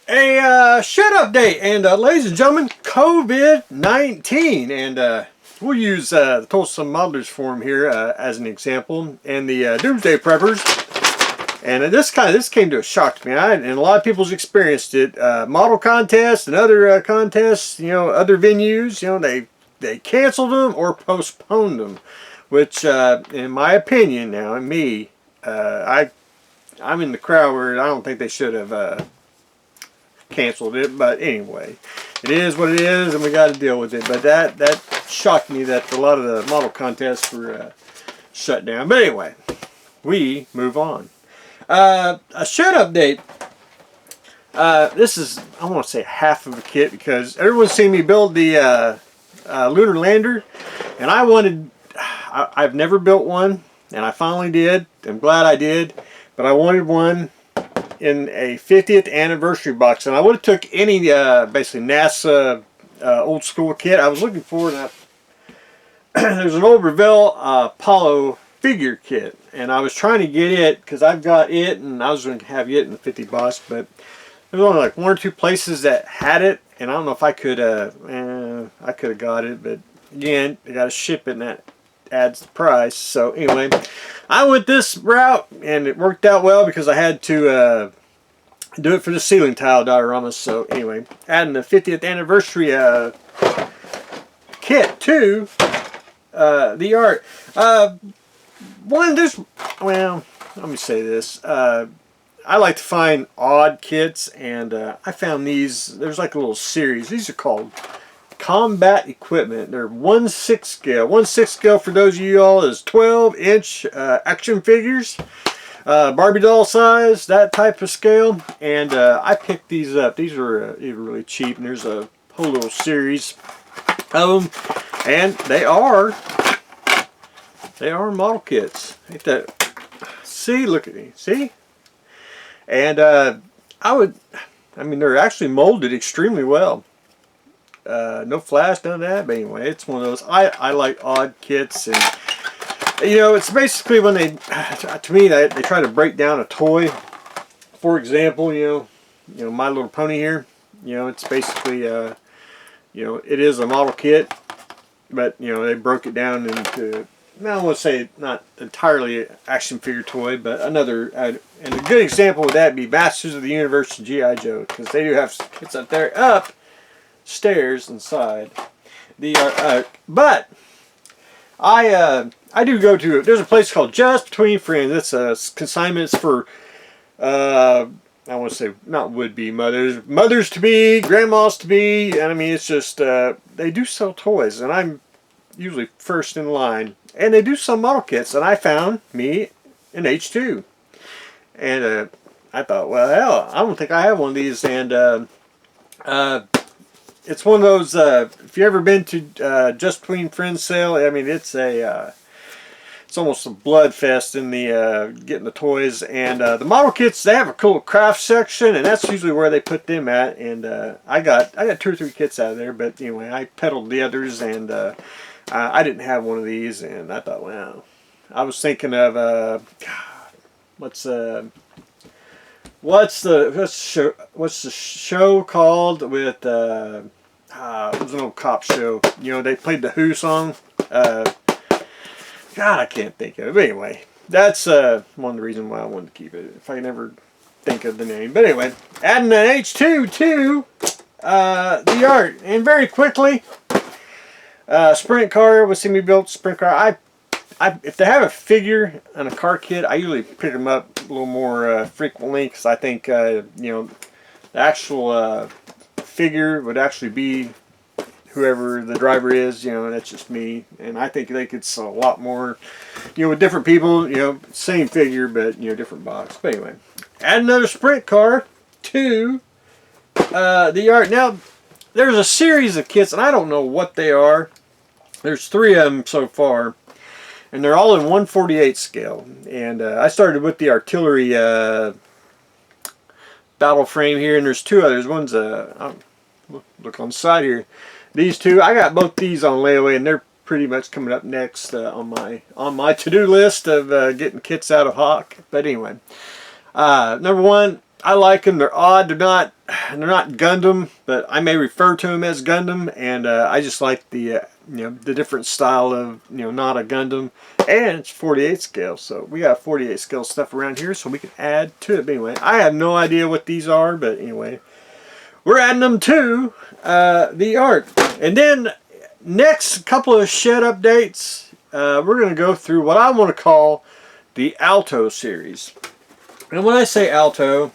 A shed update, and ladies and gentlemen, COVID-19, and we'll use the Tulsa Modelers Forum here as an example, and the Doomsday Preppers. And this came to a shock to me, and a lot of people's experienced it. Model contests and other contests, other venues, they canceled them or postponed them, which, in my opinion, now, and me, I'm in the crowd where I don't think they should have canceled it, but anyway, it is what it is, and we got to deal with it. But that shocked me that a lot of the model contests were shut down. But anyway, we move on. A shed update. This is, I want to say, half of a kit because everyone's seen me build the Lunar Lander, and I've never built one, and I finally did. I'm glad I did, but I wanted one in a 50th anniversary box, and I would have took any basically NASA old school kit. I was looking for that. There's an old Revell Apollo figure kit, and I was trying to get it because I've got it, and I was going to have it in the 50 box, but there was only like one or two places that had it, and I don't know if I could I could have got it, but again, I got to ship it, and that adds the price. So anyway, I went this route, and it worked out well because I had to do it for the ceiling tile dioramas. So anyway, adding the 50th anniversary kit to the art. Well, let me say this. I like to find odd kits, and I found these. There's like a little series. These are called combat equipment. They're 1/6 scale. 1/6 scale, for those of you all, is 12-inch action figures, Barbie doll size, that type of scale. And I picked these up. These are really cheap, and there's a whole little series of them, and they are model kits. Ain't that? See, look at me. See, and I mean, they're actually molded extremely well. No flash, none of that, but anyway, it's one of those. I like odd kits, and it's basically when to me, they try to break down a toy. For example, My Little Pony here, it's basically it is a model kit, but they broke it down into, I don't want to say not entirely action figure toy, but another, and a good example of that would be Masters of the Universe and G.I. Joe, because they do have kits up there, stairs inside the but I do go to, there's a place called Just Between Friends. It's consignments for I want to say not would-be mothers to be, grandmas to be, and I mean, it's just they do sell toys, and I'm usually first in line, and they do sell model kits, and I found me an H2, and I thought, well, hell, I don't think I have one of these, and it's one of those, if you've ever been to Just Between Friends sale, I mean, it's almost a blood fest in the getting the toys. And the model kits, they have a cool craft section, and that's usually where they put them at. And I got 2 or 3 kits out of there, but anyway, I peddled the others, and I didn't have one of these, and I thought, wow. I was thinking of what's the show called with it was an old cop show. They played the Who song. God, I can't think of it. But anyway, that's one of the reasons why I wanted to keep it, if I can ever think of the name. But anyway, adding an H2 to the art, and very quickly, sprint car was seen me built. Sprint car. If they have a figure and a car kit, I usually pick them up a little more frequently, because I think the actual figure would actually be whoever the driver is. That's just me, and I think they could sell a lot more, with different people. Same figure, but different box. But anyway, add another sprint car to the art. Now, there's a series of kits, and I don't know what they are. There's 3 of them so far, and they're all in 1/48 scale. And I started with the artillery battle frame here, and there's 2 others. One's look on the side here. These 2, I got both these on layaway, and they're pretty much coming up next on my to-do list of getting kits out of Hawk. But anyway, number 1, I like them. They're odd. They're not Gundam, but I may refer to them as Gundam. And I just like the the different style of not a Gundam. And it's 48 scale, so we got 48 scale stuff around here, so we can add to it. But anyway, I have no idea what these are, but anyway, we're adding them to the art. And then next couple of shed updates, we're going to go through what I want to call the Alto series. And when I say Alto,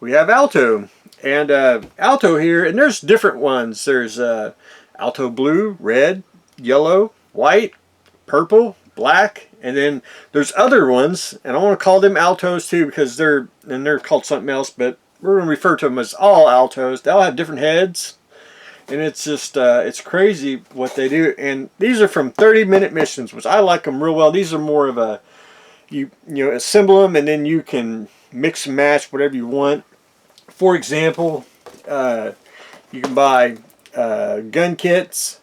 we have Alto. And Alto here, and there's different ones. There's Alto blue, red, yellow, white, purple, black, and then there's other ones, and I want to call them Altos too because they're called something else, but we're going to refer to them as all Altos. They all have different heads, and it's just it's crazy what they do. And these are from 30-minute missions, which I like them real well. These are more of a you assemble them and then you can mix and match whatever you want. For example, you can buy gun kits,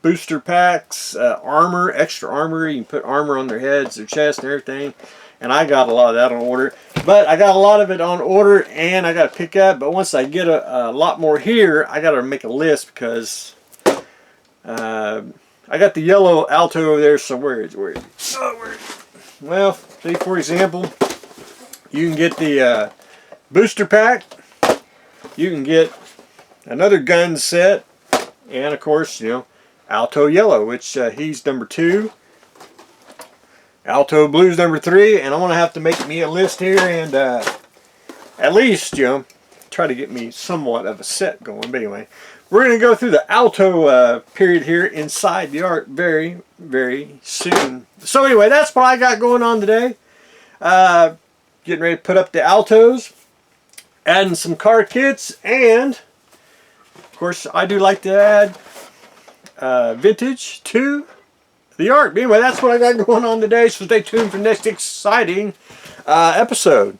booster packs, armor, extra armor. You can put armor on their heads, their chest, and everything. And I got a lot of that on order. But I got a lot of it on order, and I got to pick up. But once I get a lot more here, I got to make a list because I got the yellow Alto over there. So where is it? Oh, where is it? Well, see, for example, you can get the booster pack. You can get another gun set. And of course, Alto Yellow, which he's number 2. Alto Blue's number 3, and I'm gonna have to make me a list here and at least try to get me somewhat of a set going. But anyway, we're gonna go through the Alto period here inside the art very, very soon. So anyway, that's what I got going on today. Getting ready to put up the Altos, adding some car kits, and of course I do like to add vintage to the art. But anyway, that's what I got going on today, so stay tuned for the next exciting episode.